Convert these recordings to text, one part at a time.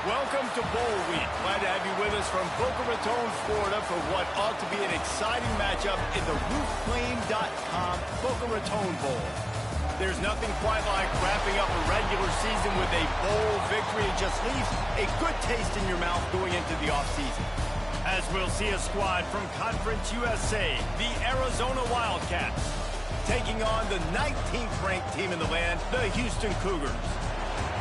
Welcome to Bowl Week. Glad to have you with us from Boca Raton, Florida for what ought to be an exciting matchup in the roofclaim.com Boca Raton Bowl. There's nothing quite like wrapping up a regular season with a bowl victory. It just leaves a good taste in your mouth going into the offseason. As we'll see a squad from Conference USA, the Arizona Wildcats, taking on the 19th ranked team in the land, the Houston Cougars.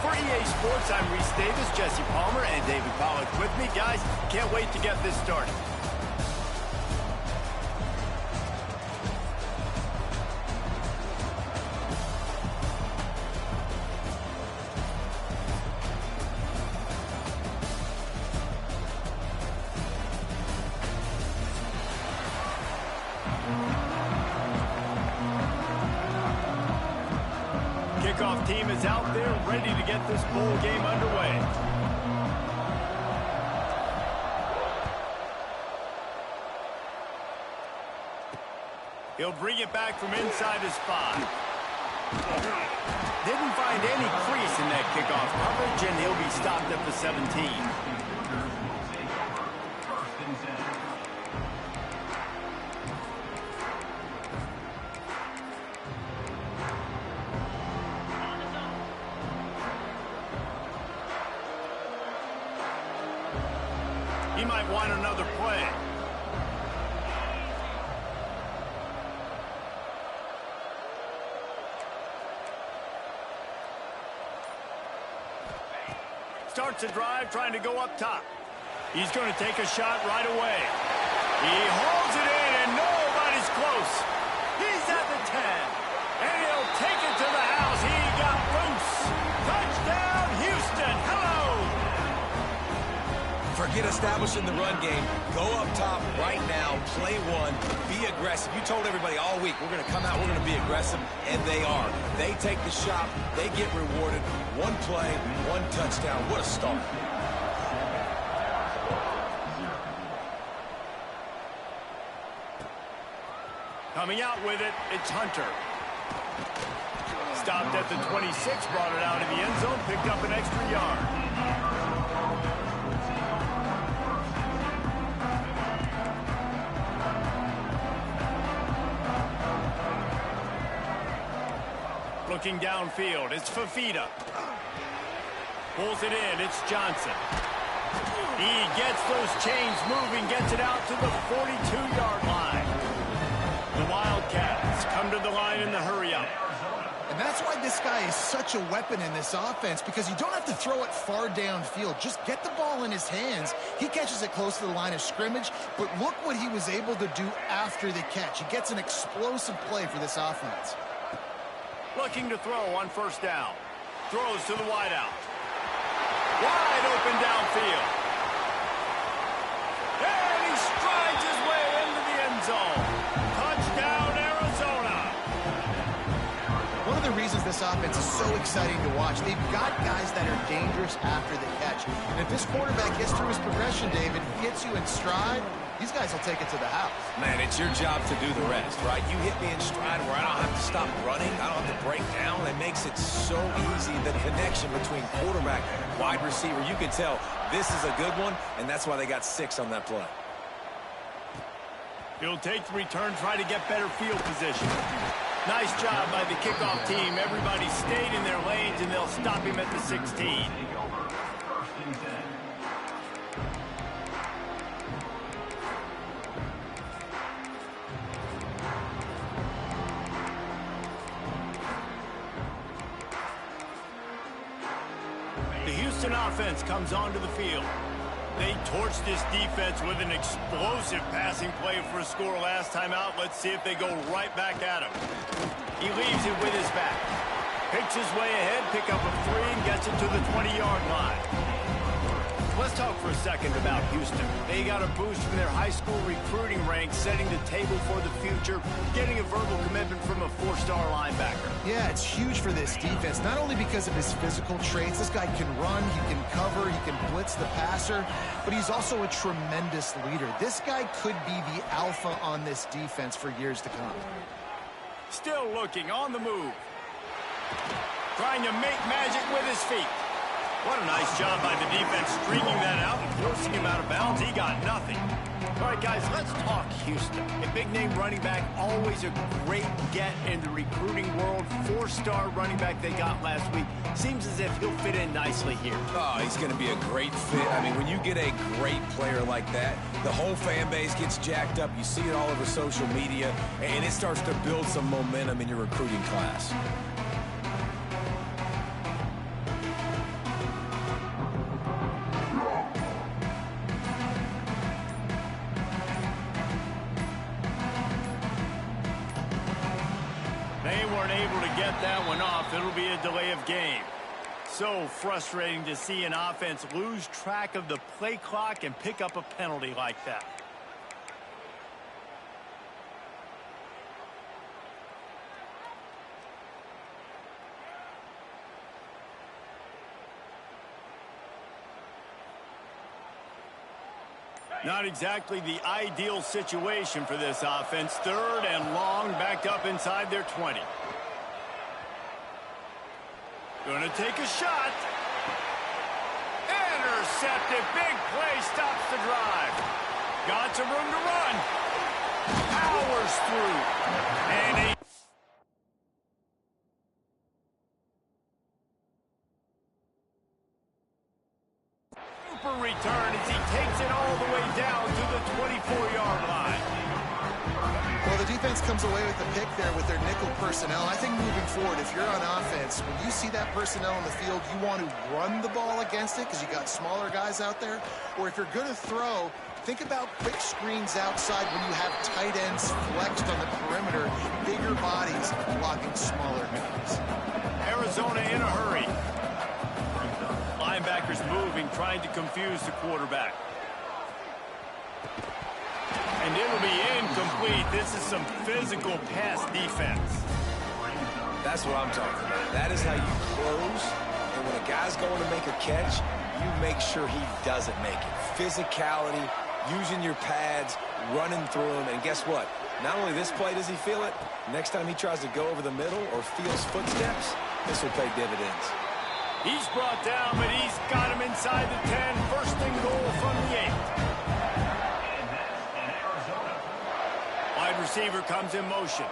For EA Sports, I'm Reese Davis, Jesse Palmer, and David Pollack with me. Guys, can't wait to get this started. Kickoff team is out there ready to get this bowl game underway. He'll bring it back from inside his 5. Didn't find any crease in that kickoff coverage, and he'll be stopped at the 17. He might want another play. Starts a drive trying to go up top. He's going to take a shot right away. He holds it in and nobody's close. He's at the 10. And he'll take it to the house. He got loose. Touchdown, Houston. Hello. Forget establishing the run game. Go up top right now. Play one. Be aggressive. You told everybody all week, we're going to come out, we're going to be aggressive, and they are. They take the shot. They get rewarded. One play, one touchdown. What a start. Coming out with it, it's Hunter. Stopped at the 26, brought it out of the end zone, picked up an extra yard. Looking downfield, it's Fafita. Pulls it in, it's Johnson. He gets those chains moving, gets it out to the 42-yard line. The Wildcats come to the line in the hurry-up. And that's why this guy is such a weapon in this offense, because you don't have to throw it far downfield. Just get the ball in his hands. He catches it close to the line of scrimmage, but look what he was able to do after the catch. He gets an explosive play for this offense. Looking to throw on first down. Throws to the wideout. Wide open downfield. And he strides his way into the end zone. Touchdown, Arizona. One of the reasons this offense is so exciting to watch, they've got guys that are dangerous after the catch. And if this quarterback gets through his progression, David, gets you in stride, these guys will take it to the house. Man, it's your job to do the rest, right? You hit me in stride where I don't have to stop running. I don't have to break down. It makes it so easy. The connection between quarterback and wide receiver, you can tell this is a good one, and that's why they got 6 on that play. He'll take the return, try to get better field position. Nice job by the kickoff team. Everybody stayed in their lanes, and they'll stop him at the 16. The Houston offense comes onto the field. They torched this defense with an explosive passing play for a score last time out. Let's see if they go right back at him. He leaves it with his back. Picks his way ahead, pick up a 3, and gets it to the 20-yard line. Let's talk for a second about Houston. They got a boost from their high school recruiting ranks, setting the table for the future, getting a verbal commitment from a 4-star linebacker. Yeah, it's huge for this defense, not only because of his physical traits. This guy can run, he can cover, he can blitz the passer, but he's also a tremendous leader. This guy could be the alpha on this defense for years to come. Still looking, on the move. Trying to make magic with his feet. What a nice job by the defense streaking that out and forcing him out of bounds. He got nothing. All right, guys, let's talk Houston. A big-name running back, always a great get in the recruiting world. 4-star running back they got last week. Seems as if he'll fit in nicely here. Oh, he's going to be a great fit. I mean, when you get a great player like that, the whole fan base gets jacked up. You see it all over social media, and it starts to build some momentum in your recruiting class. They weren't able to get that one off. It'll be a delay of game. So frustrating to see an offense lose track of the play clock and pick up a penalty like that. Not exactly the ideal situation for this offense. 3rd and long, backed up inside their 20. Gonna take a shot. Intercepted. Big play stops the drive. Got some room to run. Powers through. And he... Super return as he takes it all the way down to the 24-yard line. Well, the defense comes away with the pick there with their nickel personnel. I think moving forward, if you're on offense, when you see that personnel in the field, you want to run the ball against it because you got smaller guys out there. Or if you're going to throw, think about quick screens outside when you have tight ends flexed on the perimeter, bigger bodies blocking smaller guys. Arizona in a hurry. Linebackers moving, trying to confuse the quarterback. And it'll be incomplete. This is some physical pass defense. That's what I'm talking about. That is how you close. And when a guy's going to make a catch, you make sure he doesn't make it. Physicality, using your pads, running through him. And guess what? Not only this play does he feel it, next time he tries to go over the middle or feels footsteps, this will pay dividends. He's brought down, but he's got him inside the 10. First and goal from the 8. Wide receiver comes in motion.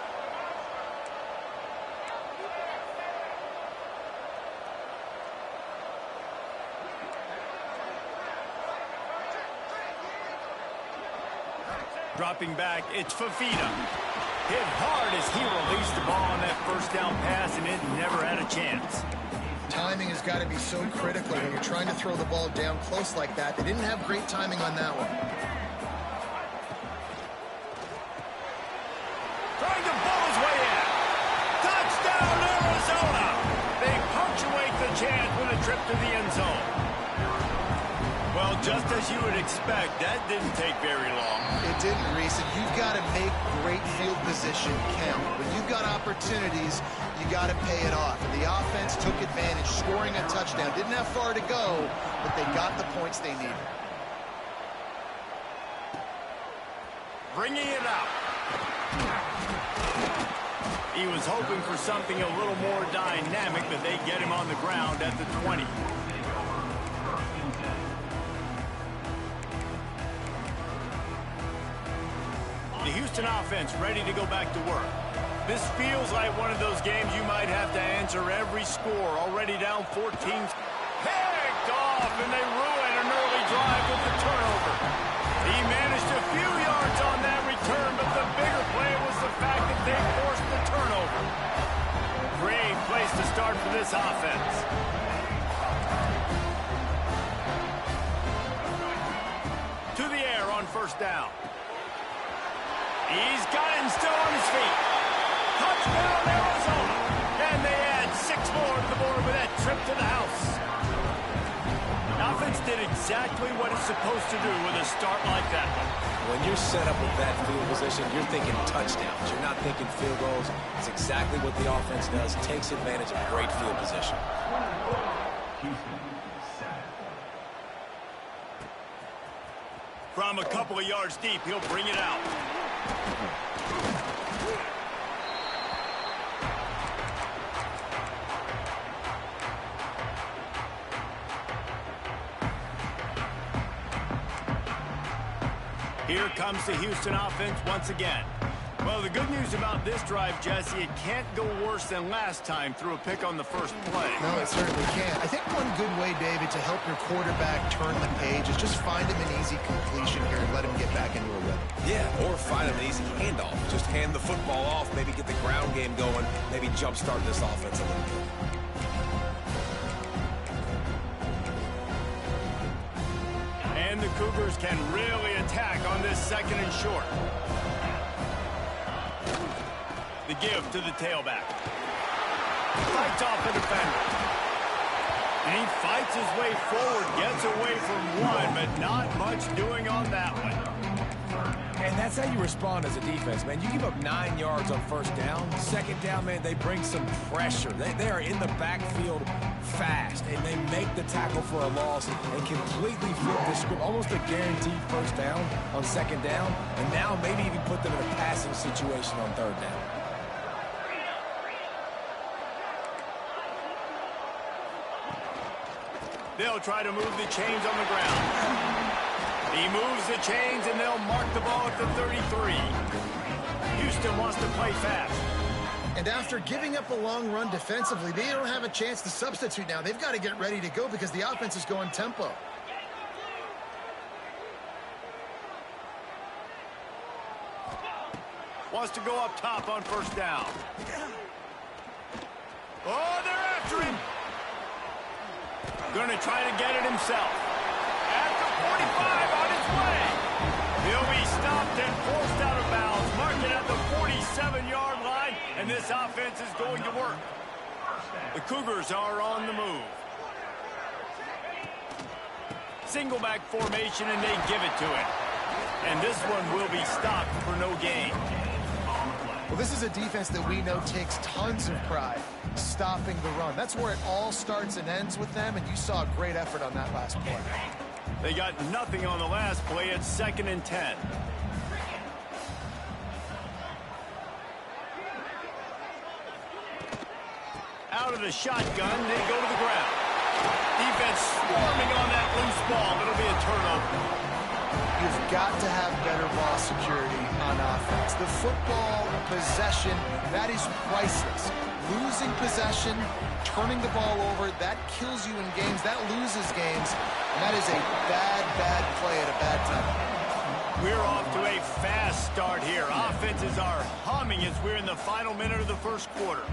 Dropping back, it's Fafita. Hit hard as he released the ball on that first down pass, and it never had a chance. Timing has got to be so critical when you're trying to throw the ball down close like that. They didn't have great timing on that one. Trying to bull his way in. Touchdown, Arizona! They punctuate the chance with a trip to the end zone. Well, just as you would expect, that didn't take very long. It didn't, Reese, and you've got to make great field position count. When you've got opportunities, you got to pay it off. And the offense took advantage, scoring a touchdown. Didn't have far to go, but they got the points they needed. Bringing it out. He was hoping for something a little more dynamic, but they get him on the ground at the 20. The Houston offense ready to go back to work. This feels like one of those games you might have to answer every score. Already down 14. Picked off, and they ruin an early drive with the turnover. He managed a few yards on that return, but the bigger play was the fact that they forced the turnover. Great place to start for this offense. To the air on first down. He's got him still on his feet. Touchdown, Arizona. And they add 6 more to the board with that trip to the house. The offense did exactly what it's supposed to do with a start like that one. When you're set up with that field position, you're thinking touchdowns. You're not thinking field goals. It's exactly what the offense does. Takes advantage of great field position. From a couple of yards deep, he'll bring it out. Here comes the Houston offense once again. Well, the good news about this drive, Jesse, it can't go worse than last time through a pick on the first play. No, it certainly can't. I think one good way, David, to help your quarterback turn the page is just find him an easy completion here and let him get back into a rhythm. Yeah, or find him an easy handoff. Just hand the football off, maybe get the ground game going, maybe jumpstart this offense a little bit. And the Cougars can really attack on this second and short. The give to the tailback. Fights off the defender. And he fights his way forward, gets away from one, but not much doing on that one. And that's how you respond as a defense, man. You give up 9 yards on first down. Second down, man, they bring some pressure. They are in the backfield fast, and they make the tackle for a loss and completely flip the script. Almost a guaranteed first down on second down, and now maybe even put them in a passing situation on third down. They'll try to move the chains on the ground. He moves the chains, and they'll mark the ball at the 33. Houston wants to play fast. And after giving up a long run defensively, they don't have a chance to substitute now. They've got to get ready to go because the offense is going tempo. Wants to go up top on first down. Oh, they're after him. Going to try to get it himself. At the 45 on his way. He'll be stopped and forced out of bounds. Mark it at the 47-yard line, and this offense is going to work. The Cougars are on the move. Single back formation, and they give it to it. And this one will be stopped for no gain. Well, this is a defense that we know takes tons of pride stopping the run. That's where it all starts and ends with them, and you saw a great effort on that last play. They got nothing on the last play. It's 2nd and 10. Out of the shotgun, they go to the ground. Defense swarming on that loose ball. It'll be a turnover. You've got to have better ball security on offense. The football possession, that is priceless. Losing possession, turning the ball over, that kills you in games, that loses games, and that is a bad, bad play at a bad time. We're off to a fast start here. Offenses are humming as we're in the final minute of the first quarter.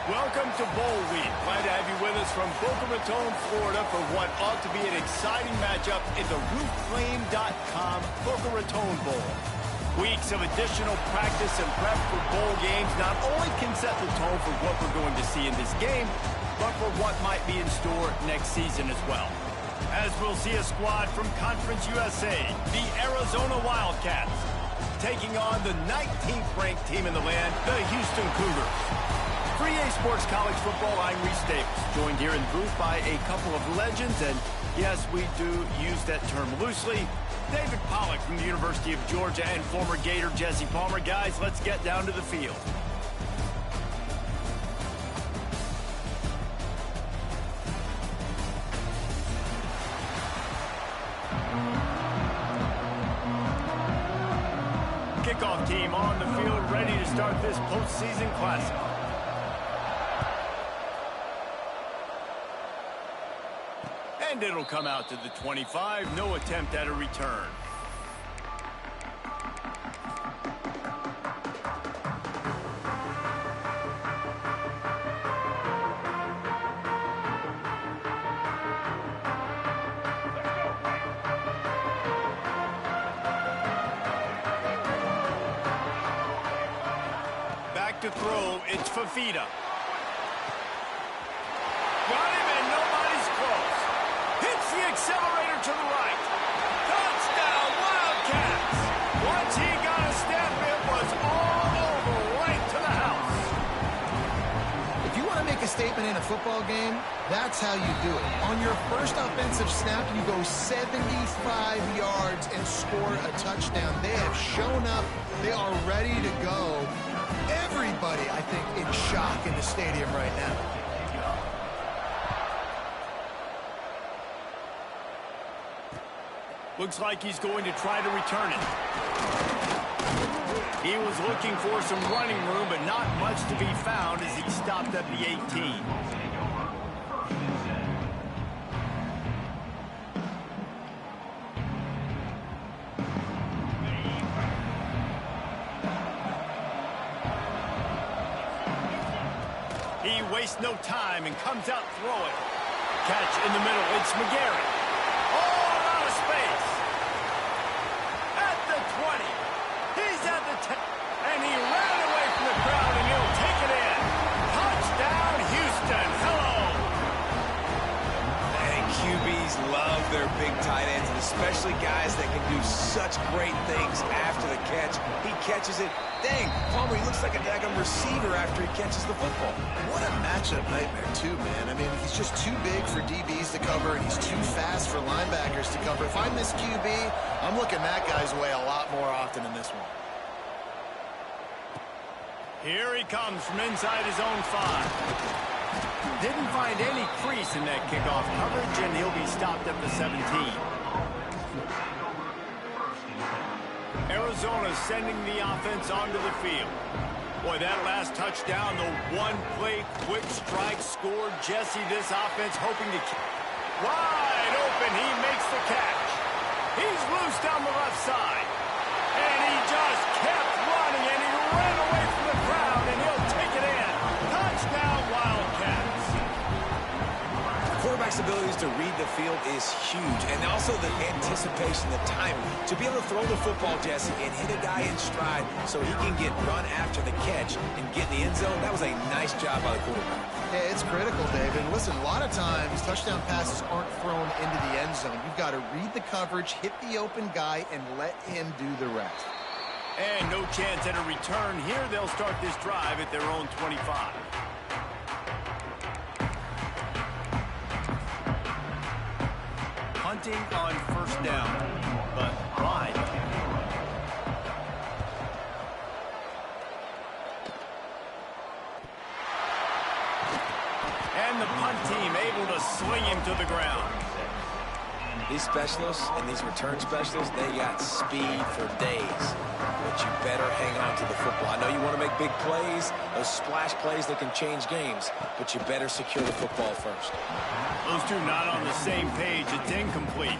Welcome to Bowl Week. Glad to have you with us from Boca Raton, Florida for what ought to be an exciting matchup in the roofclaim.com Boca Raton Bowl. Weeks of additional practice and prep for bowl games not only can set the tone for what we're going to see in this game, but for what might be in store next season as well. As we'll see a squad from Conference USA, the Arizona Wildcats, taking on the 19th ranked team in the land, the Houston Cougars. For EA Sports College Football, I'm Reese Davis, joined here in the booth by a couple of legends, and yes, we do use that term loosely. David Pollack from the University of Georgia and former Gator Jesse Palmer. Guys, let's get down to the field. Kickoff team on the field, ready to start this postseason classic. And it'll come out to the 25. No attempt at a return. Back to throw. It's Fafita. Got him and nobody's close. Hits the accelerator to the right. Touchdown, Wildcats. Once he got a step, it was all over, right to the house. If you want to make a statement in a football game, that's how you do it. On your first offensive snap, you go 75 yards and score a touchdown. They have shown up. They are ready to go. Everybody, I think, in shock in the stadium right now. Looks like he's going to try to return it. He was looking for some running room, but not much to be found as he stopped at the 18. He wastes no time and comes out throwing. Catch in the middle. It's McGarry. Space. At the 20. He's at the 10. And he ran away from the crowd, and he'll take it in. Touchdown, Houston. Hello. And QBs love their big tight ends, and especially guys that can do such great things after the catch. He catches it. Dang, Palmer, he looks like a daggum receiver after he catches the football. What a matchup nightmare, too, man. I mean, he's just too big for DBs to cover, and he's too fast for linebackers to cover. If I'm this QB, I'm looking that guy's way a lot more often in this one. Here he comes from inside his own 5. Didn't find any crease in that kickoff coverage, and he'll be stopped at the 17. Arizona sending the offense onto the field. Boy, that last touchdown, the one-play quick strike scored. Jesse, this offense hoping to keep wide open. He makes the catch. He's loose down the left side. And he just kept running, and he ran away from the crowd, and he'll take it in. Touchdown, Wildcats. Quarterback's abilities to read the field is huge, and also the anticipation, the timing. To be able to throw the football, Jesse, and hit a guy in stride so he can get run after the catch and get in the end zone, that was a nice job by the quarterback. Yeah, it's critical, David. And listen, a lot of times touchdown passes aren't thrown into the end zone. You've got to read the coverage, hit the open guy, and let him do the rest. And no chance at a return here. They'll start this drive at their own 25. Hunting on first down, but wide. And the punt team able to sling him to the ground. These specialists and these return specialists, they got speed for days. But you better hang on to the football. I know you want to make big plays, those splash plays that can change games, but you better secure the football first. Those two not on the same page. It's incomplete.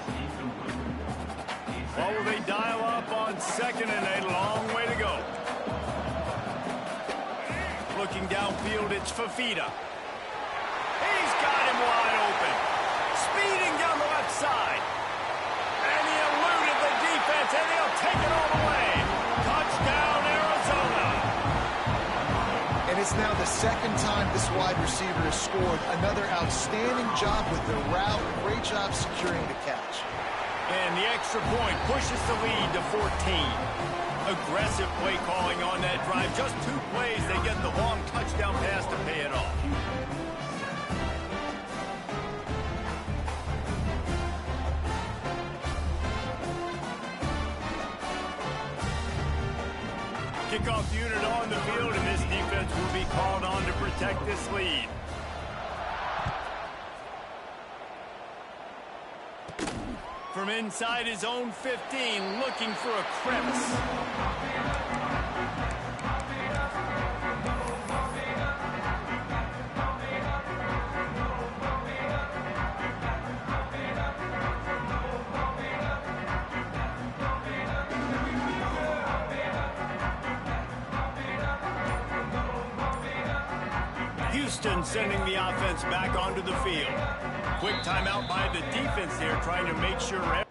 Well, will they dial up on second and a long way to go? Looking downfield, it's Fafita. He's got him wide open. Speeding down the left side. And he eluded the defense, and he'll take it all the way. Touchdown, Arizona. And it's now the second time this wide receiver has scored. Another outstanding job with the route. Great job securing the catch. And the extra point pushes the lead to 14. Aggressive play calling on that drive. Just 2 plays, they get the long touchdown pass to pay it off. Kickoff unit on the field, and this defense will be called on to protect this lead. From inside his own 15, looking for a crevice. Houston sending the offense back onto the field. Quick timeout by the defense there, trying to make sure.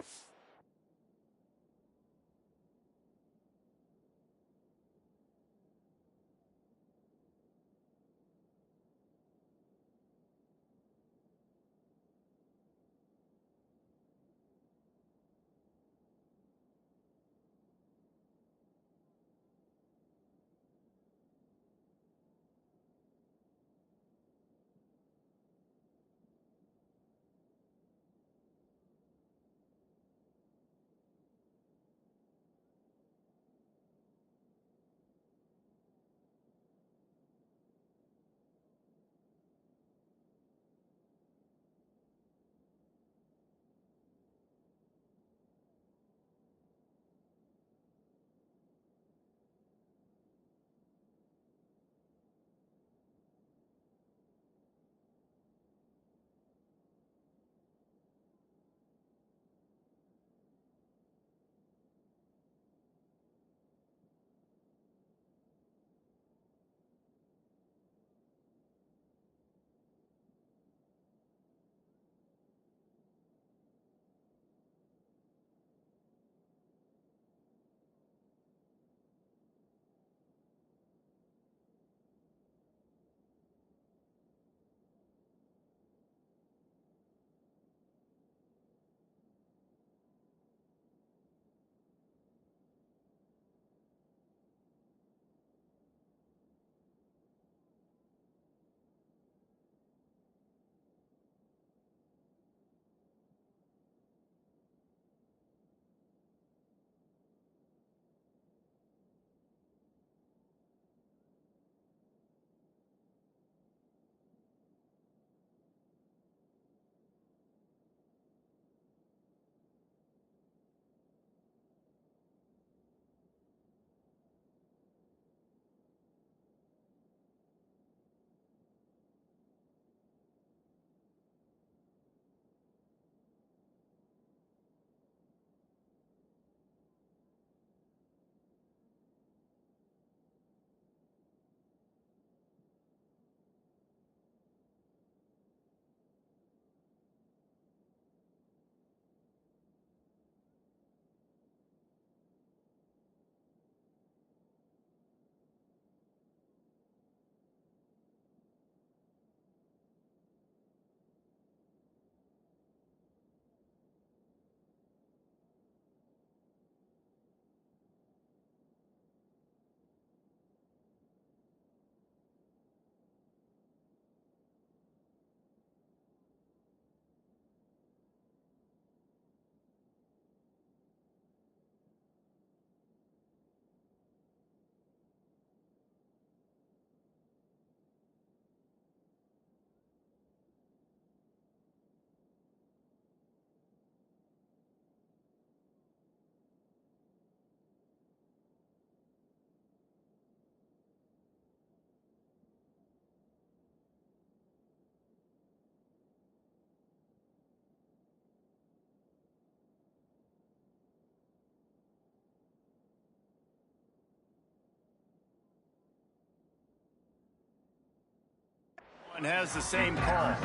and has the same call.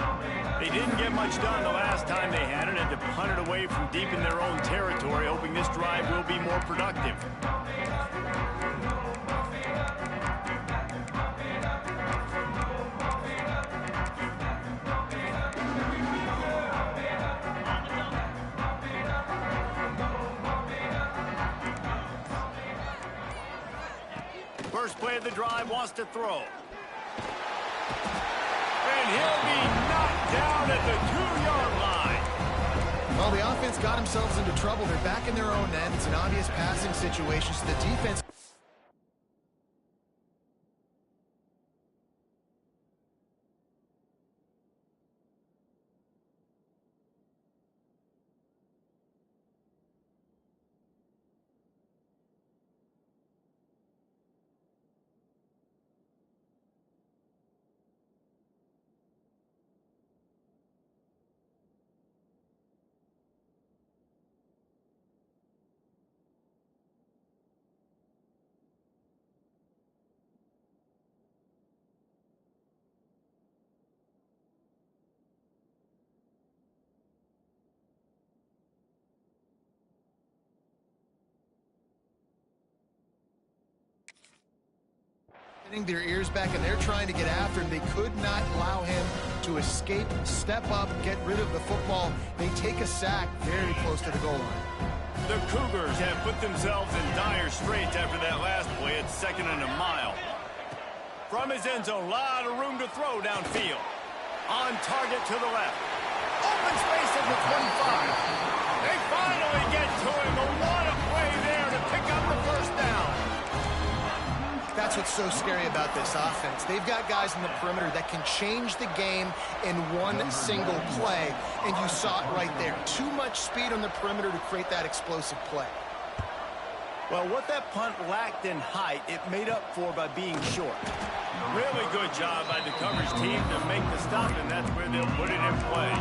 They didn't get much done the last time they had it, and to punt it away from deep in their own territory, hoping this drive will be more productive. First play of the drive, wants to throw. And he'll be knocked down at the 2-yard line. Well, the offense got themselves into trouble. They're back in their own end. It's an obvious passing situation, so the defense... their ears back, and they're trying to get after him. They could not allow him to escape, step up, get rid of the football. They take a sack very close to the goal line. The Cougars have put themselves in dire straits after that last play at 2nd and a mile. From his end zone, a lot of room to throw downfield. On target to the left. Open space at the 25. They finally get to him, but what a play there to pick up the first down. That's what's so scary about this offense. They've got guys in the perimeter that can change the game in one single play, and you saw it right there. Too much speed on the perimeter to create that explosive play. Well, what that punt lacked in height, it made up for by being short. Really good job by the coverage team to make the stop, and that's where they'll put it in play.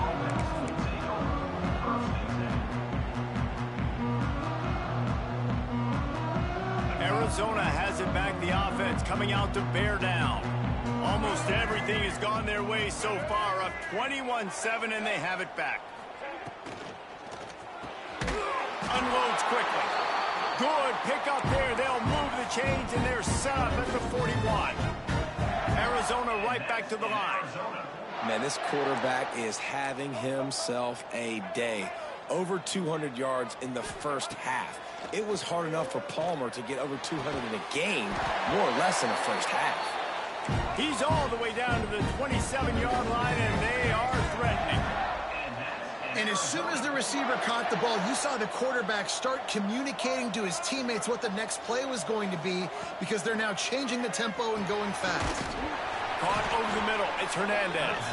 Arizona has it back, the offense coming out to bear down. Almost everything has gone their way so far, up 21-7, and they have it back. Unloads quickly. Good pick up there. They'll move the chains, and they're set up at the 41. Arizona right back to the line. Man, this quarterback is having himself a day. Over 200 yards in the first half. It was hard enough for Palmer to get over 200 in a game, more or less in the first half. He's all the way down to the 27-yard line, and they are threatening. And as soon as the receiver caught the ball, you saw the quarterback start communicating to his teammates what the next play was going to be, because they're now changing the tempo and going fast. Caught over the middle. It's Hernandez.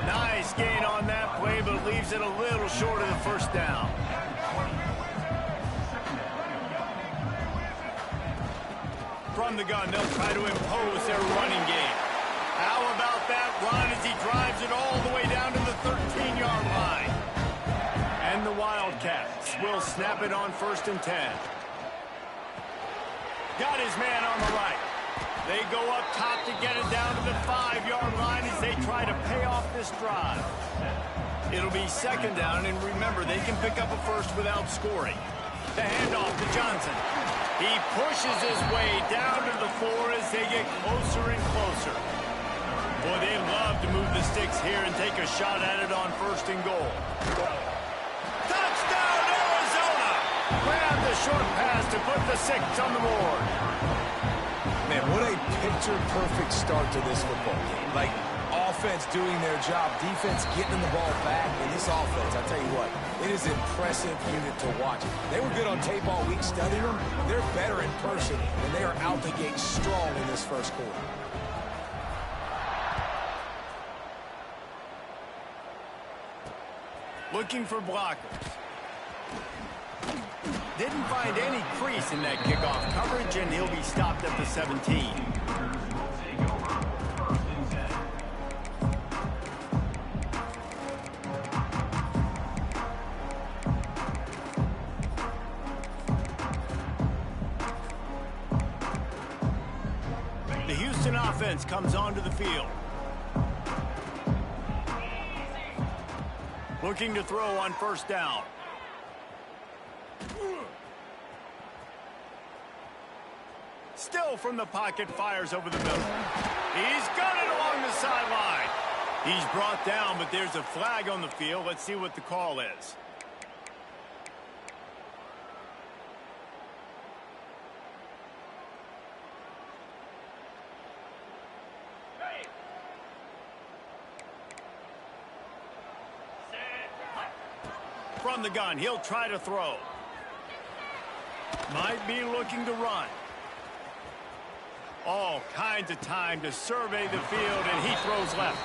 Nice gain on that play, but leaves it a little short of the first down. From the gun, they'll try to impose their running game. How about that run as he drives it all the way down to the 13-yard line? And the Wildcats will snap it on 1st and 10. Got his man on the right. They go up top to get it down to the 5-yard line as they try to pay off this drive. It'll be 2nd down, and remember, they can pick up a first without scoring. The handoff to Johnson. He pushes his way down to the 4 as they get closer and closer. Boy, they love to move the sticks here and take a shot at it on 1st and goal. Touchdown, Arizona! Grab the short pass to put the 6 on the board. Man, what a picture-perfect start to this football game. Like, offense doing their job, defense getting the ball back, and this offense, I tell you what, it is an impressive unit to watch. They were good on tape all week studying them. They're better in person, and they are out the gate strong in this first quarter. Looking for blockers. Didn't find any crease in that kickoff coverage, and he'll be stopped at the 17. The Houston offense comes onto the field. Looking to throw on first down. Still from the pocket, fires over the middle. He's got it along the sideline. He's brought down, but there's a flag on the field. Let's see what the call is. From the gun, he'll try to throw. Might be looking to run. All kinds of time to survey the field, and he throws left.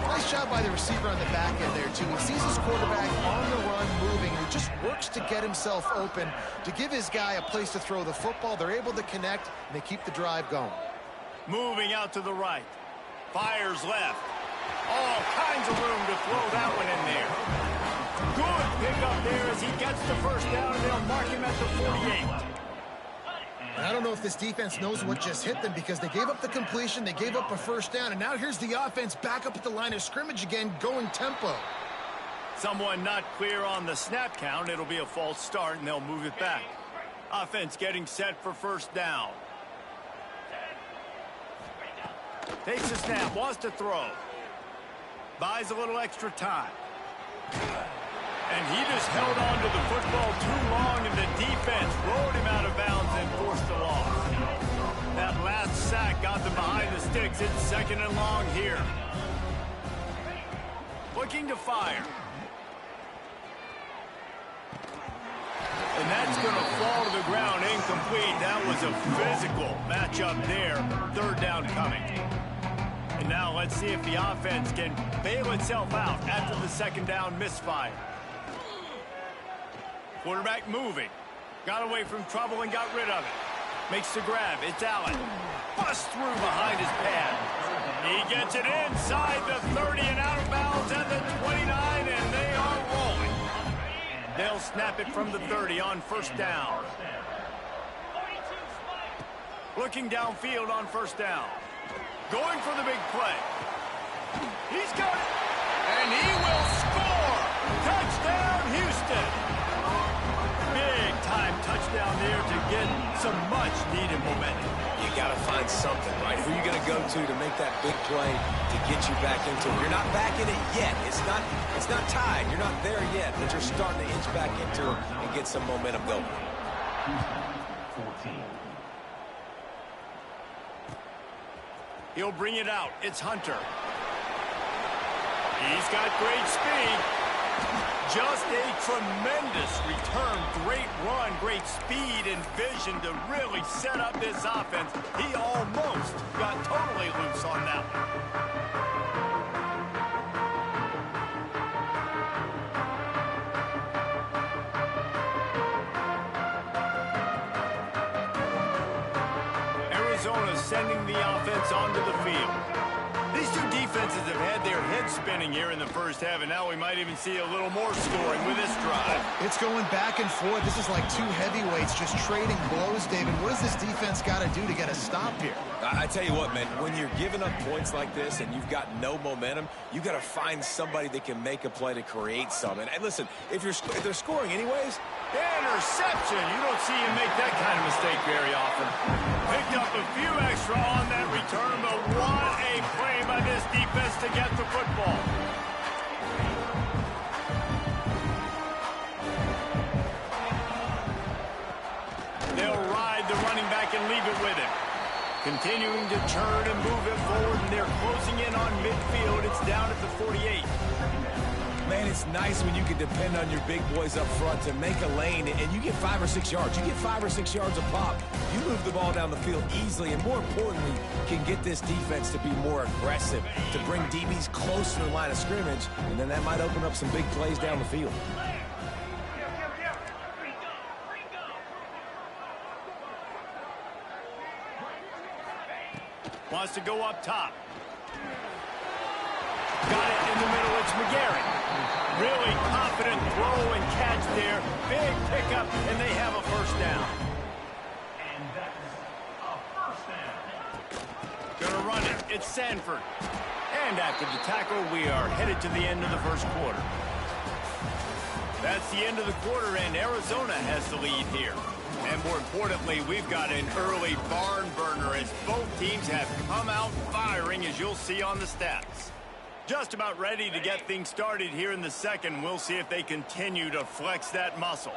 Nice job by the receiver on the back end there, too. He sees his quarterback on the run moving. He just works to get himself open, to give his guy a place to throw the football. They're able to connect, and they keep the drive going. Moving out to the right. Fires left. All kinds of room to throw that one in there. Good pick up there as he gets the first down, and they'll mark him at the 48. I don't know if this defense knows what just hit them because they gave up the completion, they gave up a first down, and now here's the offense back up at the line of scrimmage again, going tempo. Someone not clear on the snap count. It'll be a false start, and they'll move it back. Offense getting set for first down. Takes the snap, wants to throw. Buys a little extra time. And he just held on to the football too long, and the defense rolled him out of bounds and forced a loss. That last sack got them behind the sticks. It's second and long here. Looking to fire. And that's going to fall to the ground incomplete. That was a physical matchup there. Third down coming. And now let's see if the offense can bail itself out after the second down misfire. Quarterback moving. Got away from trouble and got rid of it. Makes the grab. It's Allen. Busts through behind his pad. He gets it inside the 30 and out of bounds at the 29, and they are rolling. They'll snap it from the 30 on first down. Looking downfield on first down. Going for the big play. He's got it. And he will score. Touchdown, Houston. Big time touchdown there to get some much needed momentum. You got to find something, right? Who are you going to go to make that big play to get you back into it? You're not back in it yet. It's not tied. You're not there yet, but you're starting to inch back into it and get some momentum going. 14. He'll bring it out. It's Hunter. He's got great speed. Just a tremendous return. Great run, great speed and vision to really set up this offense. He almost got totally loose on that one. Arizona sending the offense onto the field. These two defenses have had their heads spinning here in the first half, and now we might even see a little more scoring with this drive. It's going back and forth. This is like two heavyweights just trading blows, David. What does this defense got to do to get a stop here? I tell you what, man, when you're giving up points like this and you've got no momentum, you got to find somebody that can make a play to create something. And listen, if they're scoring anyways, interception. You don't see him make that kind of mistake very often. Picked up a few extra on that return, but what a play by this defense to get the football. They'll ride the running back and leave it with him. Continuing to turn and move it forward, and they're closing in on midfield. It's down at the 48. man, it's nice when you can depend on your big boys up front to make a lane, and you get 5 or 6 yards. You get 5 or 6 yards a pop. You move the ball down the field easily, and more importantly, can get this defense to be more aggressive, to bring DBs closer to the line of scrimmage, and then that might open up some big plays down the field. Wants to go up top. Got it in the middle. It's McGarry. Really confident throw and catch there. Big pickup, and they have a first down. And that's a first down. Gonna run it. It's Sanford. And after the tackle, we are headed to the end of the first quarter. That's the end of the quarter, and Arizona has the lead here. And more importantly, we've got an early barn burner as both teams have come out firing, as you'll see on the stats. Just about ready to get things started here in the second. We'll see if they continue to flex that muscle.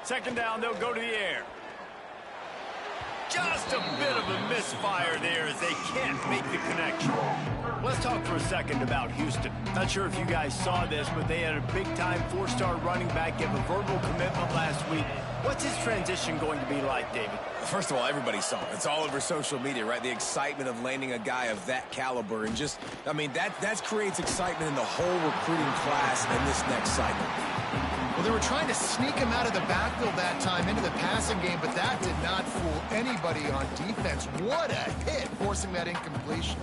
Second down, they'll go to the air. Just a bit of a misfire there as they can't make the connection. Let's talk for a second about Houston. Not sure if you guys saw this, but they had a big-time four-star running back give a verbal commitment last week. What's his transition going to be like, David? First of all, everybody saw it. It's all over social media, right? The excitement of landing a guy of that caliber. And just, I mean, that creates excitement in the whole recruiting class in this next cycle. Well, they were trying to sneak him out of the backfield that time into the passing game, but that did not fool anybody on defense. What a hit, forcing that incompletion.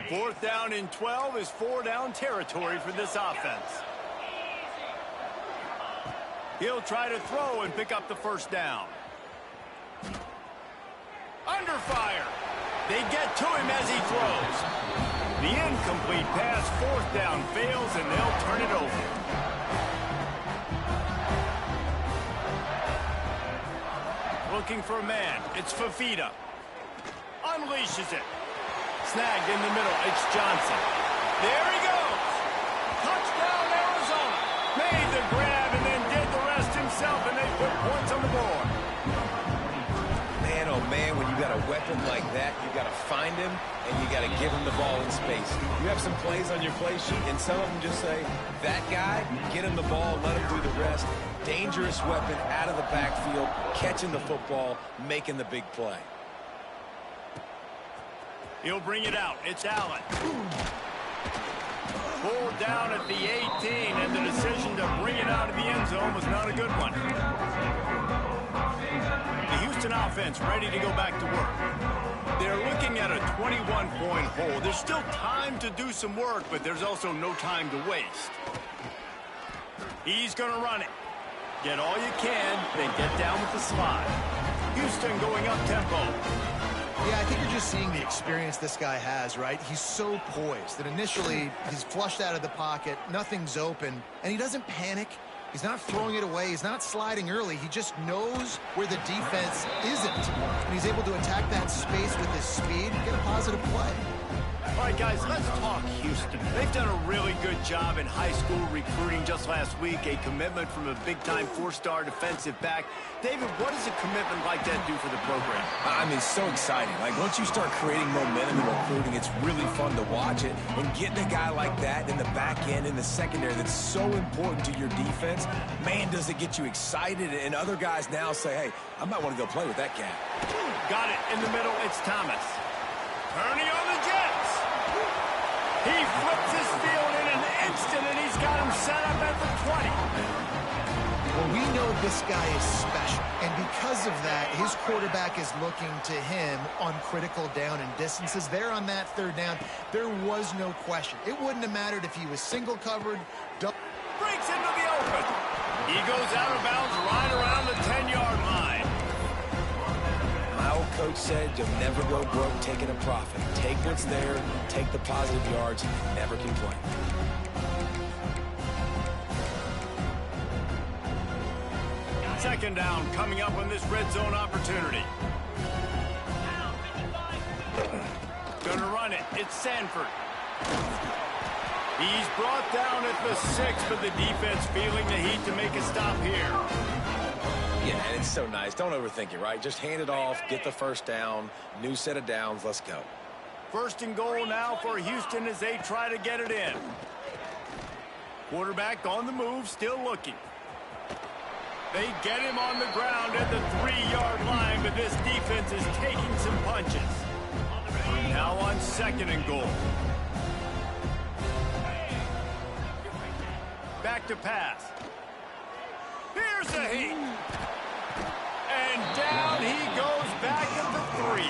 4th down and 12 is 4-down territory for this offense. He'll try to throw and pick up the first down. Under fire. They get to him as he throws. The incomplete pass, 4th down, fails, and they'll turn it over. Looking for a man. It's Fafita. Unleashes it. Snagged in the middle. It's Johnson. There he goes. Touchdown, Arizona. Made the grab and then did the rest himself, and they put points on the board. Man, oh man, when you got a weapon like that, you got to find him, and you got to give him the ball in space. You have some plays on your play sheet, and some of them just say, that guy, get him the ball, let him do the rest. Dangerous weapon out of the backfield, catching the football, making the big play. He'll bring it out. It's Allen. Pulled down at the 18, and the decision to bring it out of the end zone was not a good one. The Houston offense ready to go back to work. They're looking at a 21-point hole. There's still time to do some work, but there's also no time to waste. He's going to run it. Get all you can, then get down with the slide. Houston going up-tempo. Yeah, I think you're just seeing the experience this guy has, right? He's so poised that initially he's flushed out of the pocket, nothing's open, and he doesn't panic. He's not throwing it away. He's not sliding early. He just knows where the defense isn't. And he's able to attack that space with his speed and get a positive play. All right, guys, let's talk Houston. They've done a really good job in high school recruiting just last week, a commitment from a big-time four-star defensive back. David, what does a commitment like that do for the program? I mean, so exciting. Like, once you start creating momentum in recruiting, it's really fun to watch it. And getting a guy like that in the back end, in the secondary, that's so important to your defense, man, does it get you excited. And other guys now say, hey, I might want to go play with that cat. Got it in the middle. It's Thomas. Turning on the Jets. He flips his field in an instant, and he's got him set up at the 20. Well, we know this guy is special, and because of that, his quarterback is looking to him on critical down and distances. There on that 3rd down, there was no question. It wouldn't have mattered if he was single covered, double. Breaks into the open. He goes out of bounds right around the 10-yard line. My old coach said you'll never go broke taking a profit. Take what's there, take the positive yards, never complain. Second down coming up on this red zone opportunity. Gonna run it. It's Sanford. He's brought down at the 6, but the defense feeling the heat to make a stop here. Yeah, and it's so nice. Don't overthink it, right? Just hand it off, get the first down, new set of downs, let's go. 1st and goal now for Houston as they try to get it in. Quarterback on the move, still looking. They get him on the ground at the 3-yard line, but this defense is taking some punches. Now on 2nd and goal. Back to pass. Here's the heat. And down he goes back at the 3.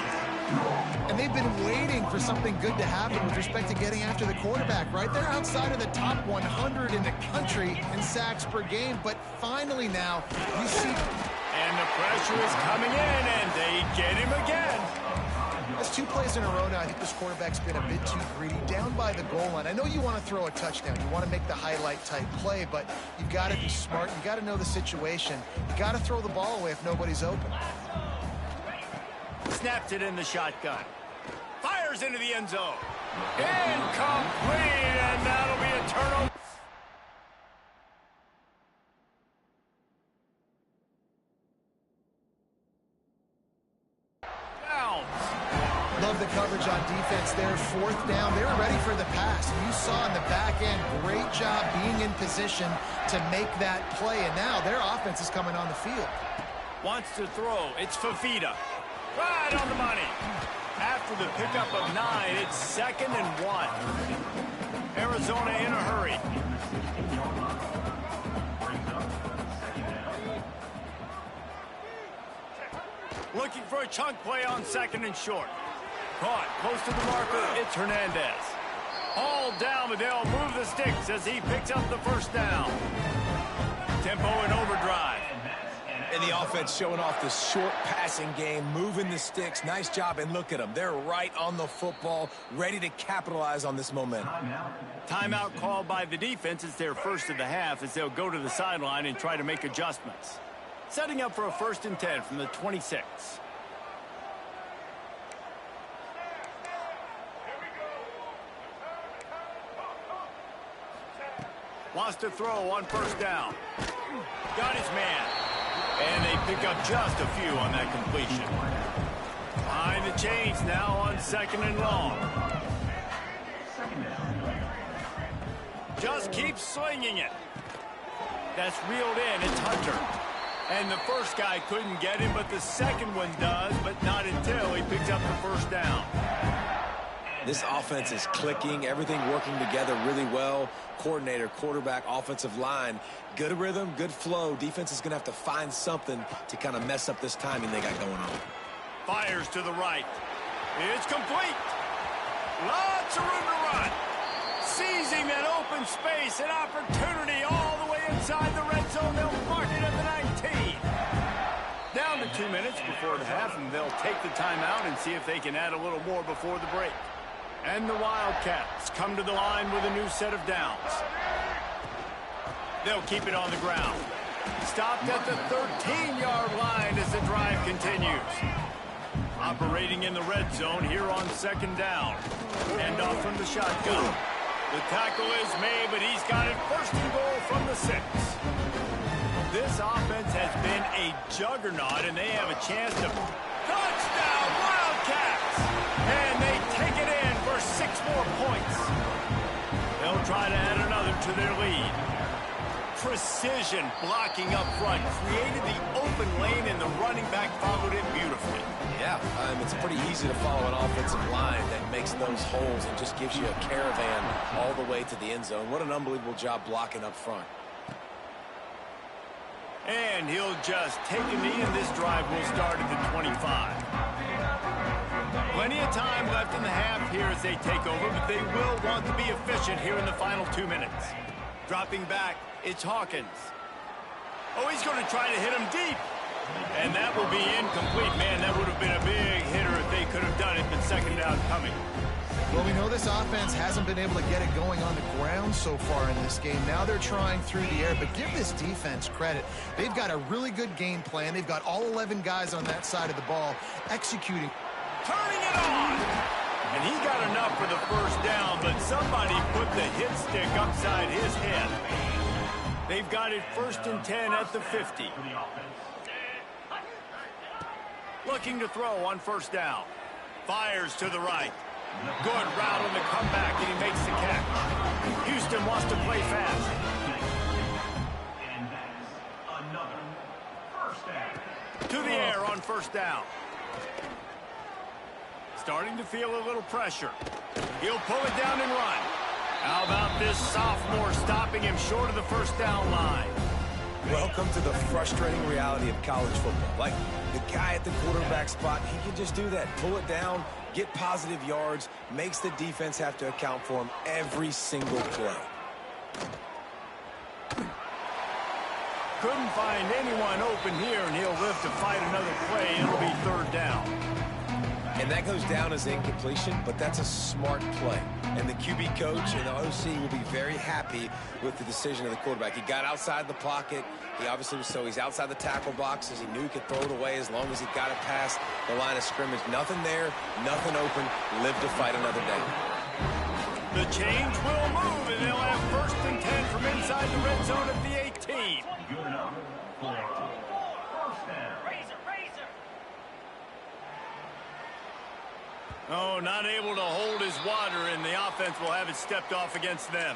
And they've been waiting for something good to happen with respect to getting after the quarterback, right? They're outside of the top 100 in the country in sacks per game, but finally now you see. And the pressure is coming in, and they get him again. last 2 plays in a row now, I think this quarterback's been a bit too greedy. Down by the goal line. I know you want to throw a touchdown. You want to make the highlight-type play, but you've got to be smart. You've got to know the situation. You got to throw the ball away if nobody's open. Snaps it in the shotgun. Fires into the end zone. Incomplete, and that'll be a turnover. Love the coverage on defense there. 4th down. They were ready for the pass. You saw in the back end, great job being in position to make that play. And now their offense is coming on the field. Wants to throw. It's Fafita. Right on the money. After the pickup of 9, it's 2nd and 1. Arizona in a hurry. Looking for a chunk play on 2nd and short. Caught close to the marker. It's Hernandez. Hauled down, but they'll move the sticks as he picks up the 1st down. Tempo and overdrive. And the offense showing off the short passing game, moving the sticks. Nice job, and look at them. They're right on the football, ready to capitalize on this momentum. Timeout called by the defense. It's their first of the half as they'll go to the sideline and try to make adjustments. Setting up for a 1st and 10 from the 26. Wants to throw on 1st down. Got his man. And they pick up just a few on that completion. Behind the chains now on 2nd and long. Just keeps slinging it. That's reeled in. It's Hunter. And the first guy couldn't get him, but the second one does, but not until he picks up the 1st down. This offense is clicking, everything working together really well. Coordinator, quarterback, offensive line, good rhythm, good flow. Defense is going to have to find something to kind of mess up this timing they got going on. Fires to the right. It's complete. Lots of room to run. Seizing that open space, an opportunity all the way inside the red zone. They'll mark it at the 19. Down to 2 minutes before the half, and they'll take the timeout and see if they can add a little more before the break. And the Wildcats come to the line with a new set of downs. They'll keep it on the ground. Stopped at the 13-yard line as the drive continues. Operating in the red zone here on 2nd down. Hand off from the shotgun. The tackle is made, but he's got it 1st and goal from the 6. This offense has been a juggernaut, and they have a chance to touchdown Wildcats! And they take it in for 6 more points. They'll try to add another to their lead. Precision blocking up front created the open lane, and the running back followed it beautifully. Yeah, it's pretty easy to follow an offensive line that makes those holes and just gives you a caravan all the way to the end zone. What an unbelievable job blocking up front. And he'll just take a knee, and this drive will start at the 25. Plenty of time left in the half here as they take over, but they will want to be efficient here in the final 2 minutes. Dropping back, it's Hawkins. Oh, he's going to try to hit him deep. And that will be incomplete. Man, that would have been a big hitter if they could have done it, but 2nd down coming. Well, we know this offense hasn't been able to get it going on the ground so far in this game. Now they're trying through the air, but give this defense credit. They've got a really good game plan. They've got all 11 guys on that side of the ball executing. Turning it on! And he got enough for the 1st down, but somebody put the hit stick upside his head. They've got it 1st and 10 at the 50. Looking to throw on 1st down. Fires to the right. Good route on the comeback, and he makes the catch. Houston wants to play fast. And that is another 1st down. To the air on 1st down. Starting to feel a little pressure. He'll pull it down and run. How about this sophomore stopping him short of the 1st down line? Welcome to the frustrating reality of college football. Like, the guy at the quarterback spot, he can just do that. Pull it down, get positive yards, makes the defense have to account for him every single play. Couldn't find anyone open here, and he'll live to fight another play. It'll be 3rd down. And And that goes down as incompletion, but that's a smart play. And the QB coach and the OC will be very happy with the decision of the quarterback. He got outside the pocket. He obviously was he's outside the tackle boxes. He knew he could throw it away as long as he got it past the line of scrimmage. Nothing there, nothing open. Live to fight another day. The change will move, and they'll have 1st and 10 from inside the red zone at the 18. Good enough for first down. Oh, not able to hold his water, and the offense will have it stepped off against them.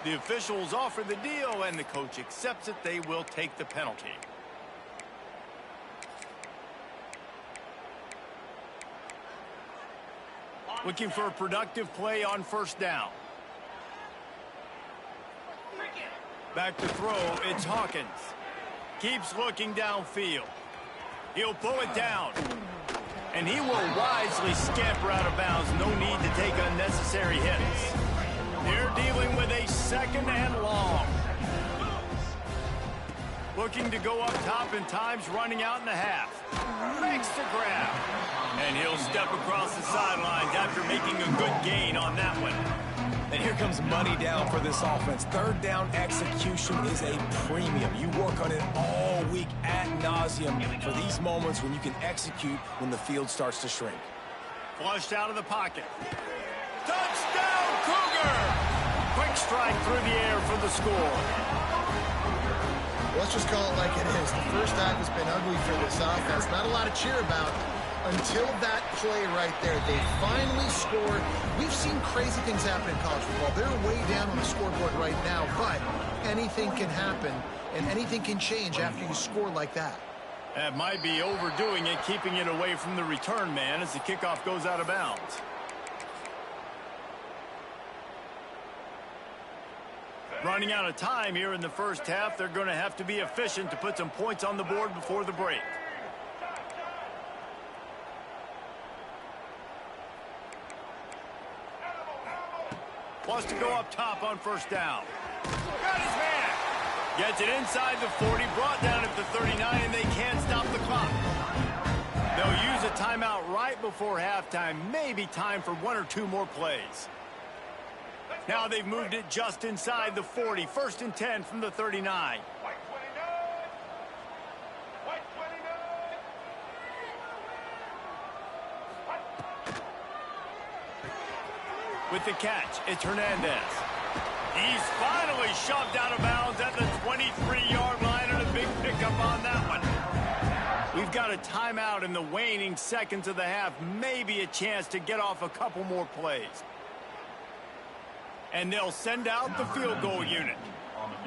The officials offer the deal, and the coach accepts it. They will take the penalty. Looking for a productive play on 1st down. Back to throw, it's Hawkins. Keeps looking downfield. He'll pull it down. And he will wisely scamper out of bounds. No need to take unnecessary hits. They're dealing with a 2nd and long. Looking to go up top in times, running out in the half. Makes the grab. And he'll step across the sidelines after making a good gain on that one. And here comes money down for this offense. 3rd down execution is a premium. You work on it all week ad nauseum for these moments when you can execute when the field starts to shrink. Flushed out of the pocket. Touchdown, Cougar! Quick strike through the air for the score. Let's just call it like it is. The first half has been ugly for this offense. Not a lot to cheer about until that play right there. They finally scored. We've seen crazy things happen in college football. They're way down on the scoreboard right now, but anything can happen, and anything can change after you score like that. That might be overdoing it, keeping it away from the return man as the kickoff goes out of bounds. Running out of time here in the first half. They're going to have to be efficient to put some points on the board before the break. Wants to go up top on 1st down. Got his man. Gets it inside the 40, brought down at the 39, and they can't stop the clock. They'll use a timeout right before halftime. Maybe time for 1 or 2 more plays. Now they've moved it just inside the 40. 1st and 10 from the 39. With the catch, it's Hernandez. He's finally shoved out of bounds at the 23-yard line, and a big pickup on that one. We've got a timeout in the waning seconds of the half. Maybe a chance to get off a couple more plays. And they'll send out the field goal unit.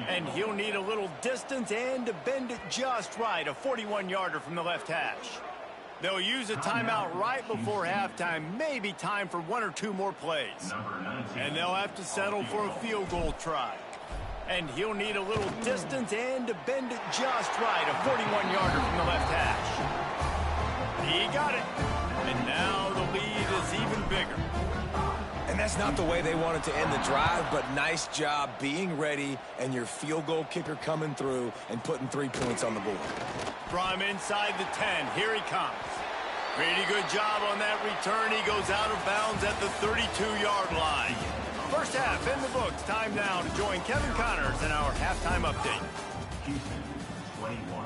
And he'll need a little distance and to bend it just right. A 41-yarder from the left hash. They'll use a timeout right before halftime. Maybe time for 1 or 2 more plays. And they'll have to settle for a field goal try. And he'll need a little distance and to bend it just right. A 41-yarder from the left hash. He got it. And now the lead is even bigger. And that's not the way they wanted to end the drive, but nice job being ready and your field goal kicker coming through and putting 3 points on the board. From inside the 10, here he comes. Pretty good job on that return. He goes out of bounds at the 32-yard line. First half in the books. Time now to join Kevin Connors in our halftime update. Houston, 21.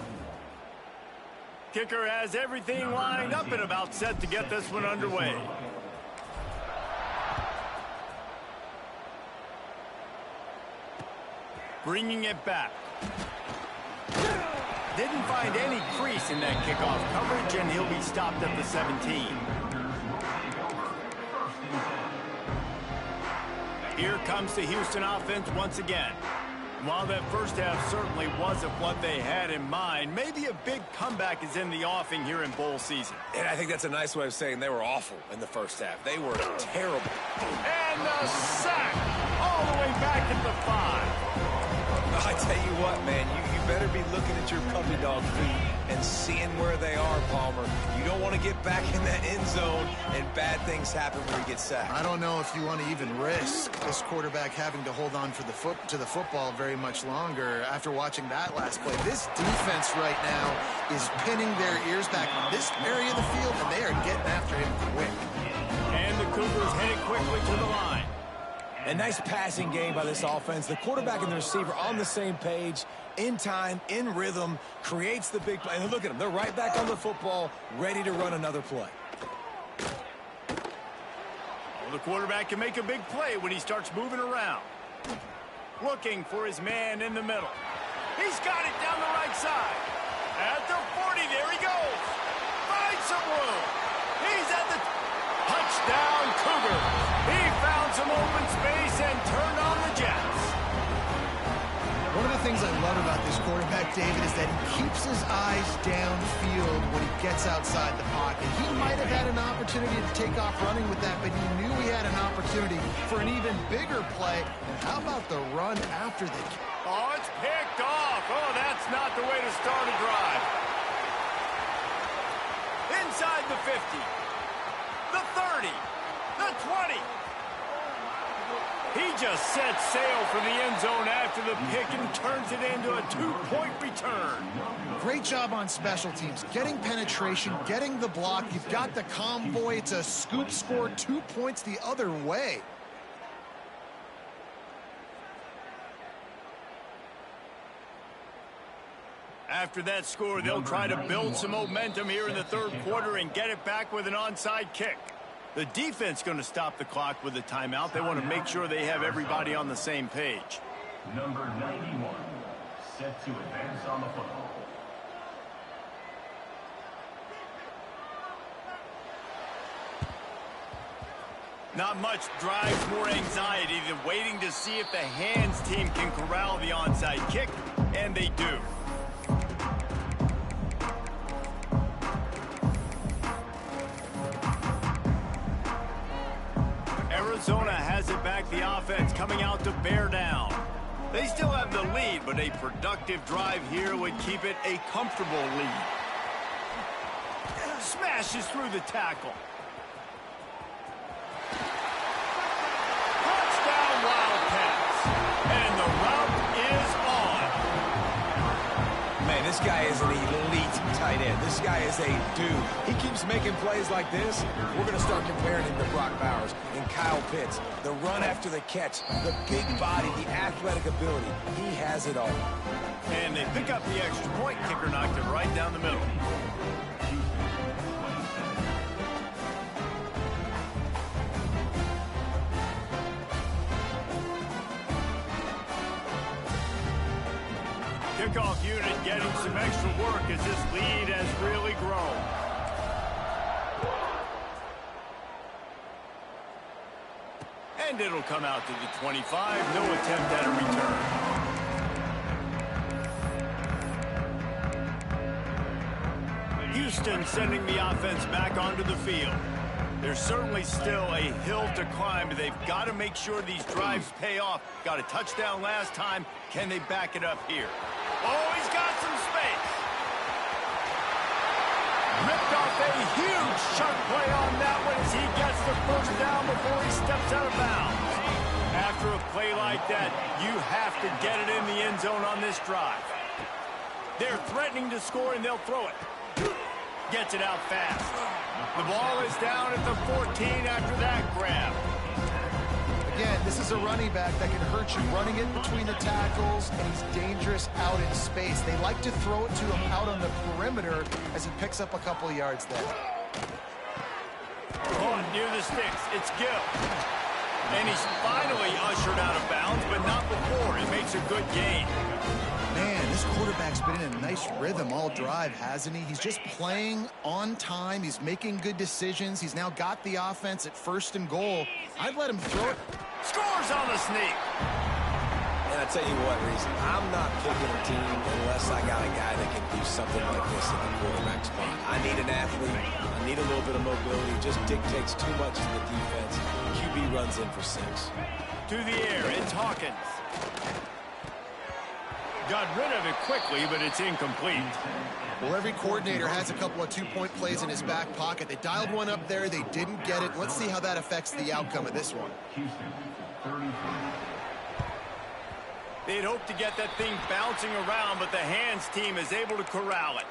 Kicker has everything lined up and about set to get this one underway. Bringing it back. Didn't find any crease in that kickoff coverage, and he'll be stopped at the 17. Here comes the Houston offense once again. While that first half certainly wasn't what they had in mind, maybe a big comeback is in the offing here in bowl season. And I think that's a nice way of saying they were awful in the first half. They were terrible. And the sack all the way back at the 5. I tell you what, man, you better be looking at your puppy dog feet and seeing where they are, Palmer. You don't want to get back in that end zone and bad things happen when you get sacked. I don't know if you want to even risk this quarterback having to hold on for to the football very much longer after watching that last play. This defense right now is pinning their ears back. this area of the field, and they are getting after him quick. And the Cougars headed quickly to the line. A nice passing game by this offense. The quarterback and the receiver on the same page, in time, in rhythm, creates the big play. And look at them. They're right back on the football, ready to run another play. Well, the quarterback can make a big play when he starts moving around. Looking for his man in the middle. He's got it down the right side. At the 40, there he goes. Finds some room. He's at the touchdown Cougar. He found some open space and turned on the Jets. One of the things I love about this quarterback, David, is that he keeps his eyes downfield when he gets outside the pocket. He might have had an opportunity to take off running with that, but he knew he had an opportunity for an even bigger play. How about the run after the... Oh, it's picked off. Oh, that's not the way to start a drive. Inside the 50. The 30. The 20. He just sets sail for the end zone after the pick and turns it into a 2-point return. Great job on special teams. Getting penetration, getting the block. You've got the convoy. It's a scoop score, 2 points the other way. After that score, they'll try to build some momentum here in the third quarter and get it back with an onside kick. The defense going to stop the clock with a timeout. They want to make sure they have everybody on the same page. Number 91, set to advance on the football. Not much drives more anxiety than waiting to see if the hands team can corral the onside kick, and they do. Arizona has it back, the offense coming out to bear down. They still have the lead, but a productive drive here would keep it a comfortable lead. Smashes through the tackle. Touchdown Wildcats. And the route is on. Man, this guy is an elite tight end. This guy is a dude. He keeps making plays like this. We're going to start comparing him to Brock Bowers and Kyle Pitts. The run after the catch, the big body, the athletic ability. He has it all. And they pick up the extra point. Kicker knocked it right down the middle. Kickoff unit getting some extra work as this lead has really grown. And it'll come out to the 25. No attempt at a return. Houston sending the offense back onto the field. There's certainly still a hill to climb, but they've got to make sure these drives pay off. Got a touchdown last time. Can they back it up here? Oh, he's got some space. Ripped off a huge chunk play on that one as he gets the first down before he steps out of bounds. After a play like that, you have to get it in the end zone on this drive. They're threatening to score, and they'll throw it. Gets it out fast. The ball is down at the 14 after that grab. Again, this is a running back that can hurt you running it between the tackles, and he's dangerous out in space. They like to throw it to him out on the perimeter as he picks up a couple of yards there. Caught near the sticks. It's Gill. And he's finally ushered out of bounds, but not before. He makes a good gain. Man, this quarterback's been in a nice rhythm all drive, hasn't he? He's just playing on time. He's making good decisions. He's now got the offense at 1st and goal. I'd let him throw it. Scores on the sneak. And I tell you what, Reese, I'm not picking a team unless I got a guy that can do something like this in the quarterback spot. I need an athlete. I need a little bit of mobility. It just dictates too much to the defense. QB runs in for 6. To the air, it's Hawkins. Got rid of it quickly, but it's incomplete. Well, every coordinator has a couple of 2-point plays in his back pocket. They dialed one up there. They didn't get it. Let's see how that affects the outcome of this one. They'd hoped to get that thing bouncing around, but the hands team is able to corral it.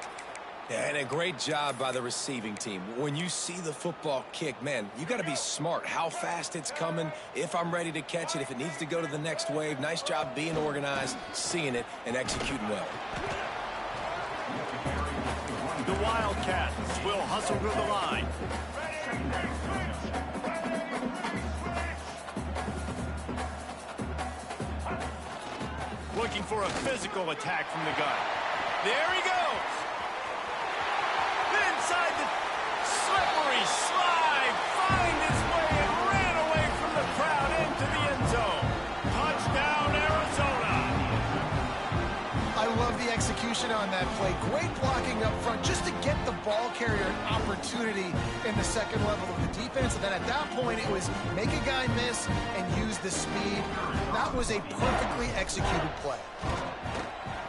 Yeah, and a great job by the receiving team. When you see the football kick, man, you got to be smart. How fast it's coming, if I'm ready to catch it, if it needs to go to the next wave. Nice job being organized, seeing it, and executing well. The Wildcats will hustle to the line. Looking for a physical attack from the gun. There he goes. Inside the slippery slide, find his way and ran away from the crowd into the end zone. Touchdown, Arizona. I love the execution on that play. Great blocking up front just to get the ball carrier an opportunity in the second level of the defense. And then at that point, it was make a guy miss and use the speed. That was a perfectly executed play.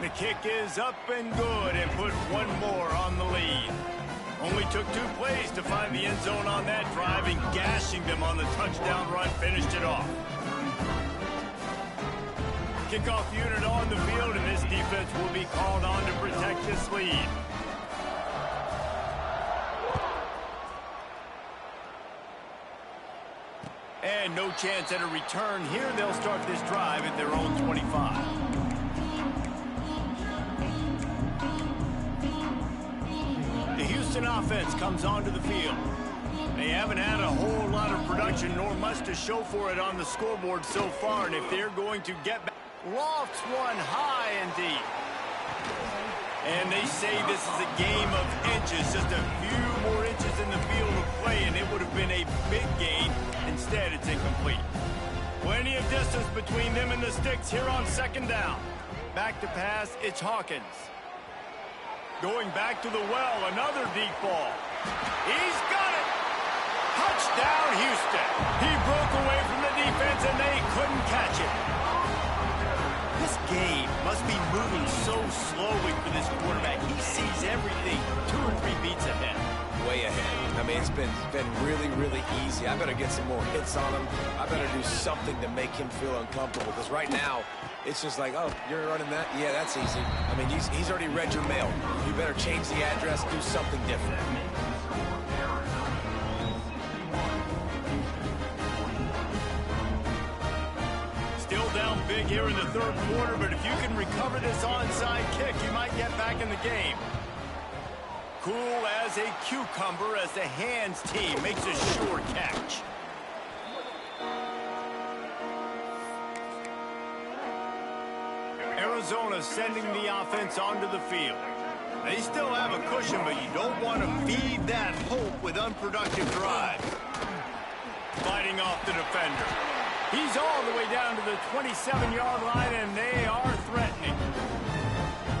The kick is up and good and put one more on the lead. Only took 2 plays to find the end zone on that drive, and gashing them on the touchdown run finished it off. Kickoff unit on the field, and this defense will be called on to protect this lead. And no chance at a return here. They'll start this drive at their own 25. The Houston offense comes onto the field. They haven't had a whole lot of production nor much to show for it on the scoreboard so far, and if they're going to get back, lofts one high and deep. And they say this is a game of inches, just a few more inches in the field of play, and it would have been a big gain. Instead, it's incomplete. Plenty of distance between them and the sticks here on second down. Back to pass, it's Hawkins. Going back to the well, another deep ball. He's got it! Touchdown, Houston. He broke away from the defense, and they couldn't catch it. This game must be moving so slowly for this quarterback. He sees everything 2 or 3 beats ahead. Way ahead. I mean, it's been really, really easy. I better get some more hits on him. I better do something to make him feel uncomfortable, because right now, it's just like, oh, you're running that? Yeah, that's easy. I mean, he's already read your mail. You better change the address, do something different. Still down big here in the third quarter, but if you can recover this onside kick, you might get back in the game. Cool as a cucumber as the hands team makes a sure catch. Arizona sending the offense onto the field. They still have a cushion, but you don't want to feed that hope with unproductive drives. Fighting off the defender. He's all the way down to the 27-yard line, and they are threatening.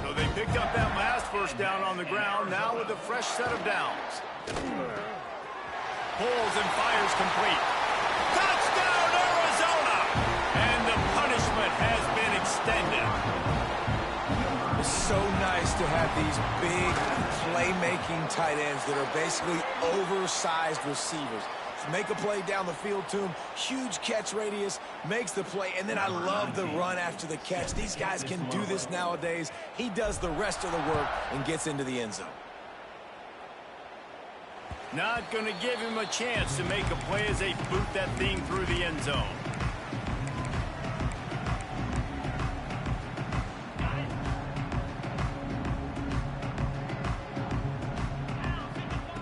So they picked up that last first down on the ground, now with a fresh set of downs. Pulls and fires complete. Touchdown, Arizona! And the punishment has been extended. It's so nice to have these big playmaking tight ends that are basically oversized receivers. Make a play down the field to him, huge catch radius, makes the play, and then I love the run after the catch. These guys can do this nowadays. He does the rest of the work and gets into the end zone. Not going to give him a chance to make a play as they boot that thing through the end zone.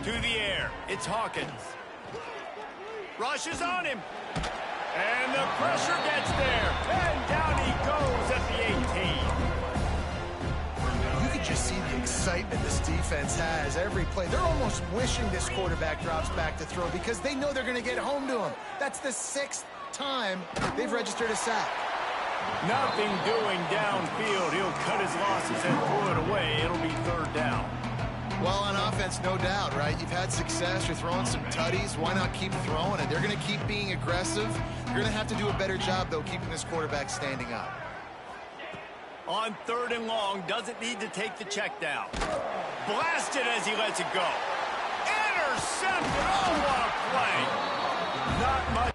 To the air, it's Hawkins. Rushes on him. And the pressure gets there. And down he goes at the 18. You can just see the excitement this defense has every play. They're almost wishing this quarterback drops back to throw because they know they're going to get home to him. That's the 6th time they've registered a sack. Nothing doing downfield. He'll cut his losses and throw it away. It'll be third down. Well, on offense, no doubt, right? You've had success. You're throwing some tutties. Why not keep throwing it? They're going to keep being aggressive. You're going to have to do a better job, though, keeping this quarterback standing up. On third and long, doesn't need to take the check down. Blasted as he lets it go. Intercepted. Oh, what a play. Not much.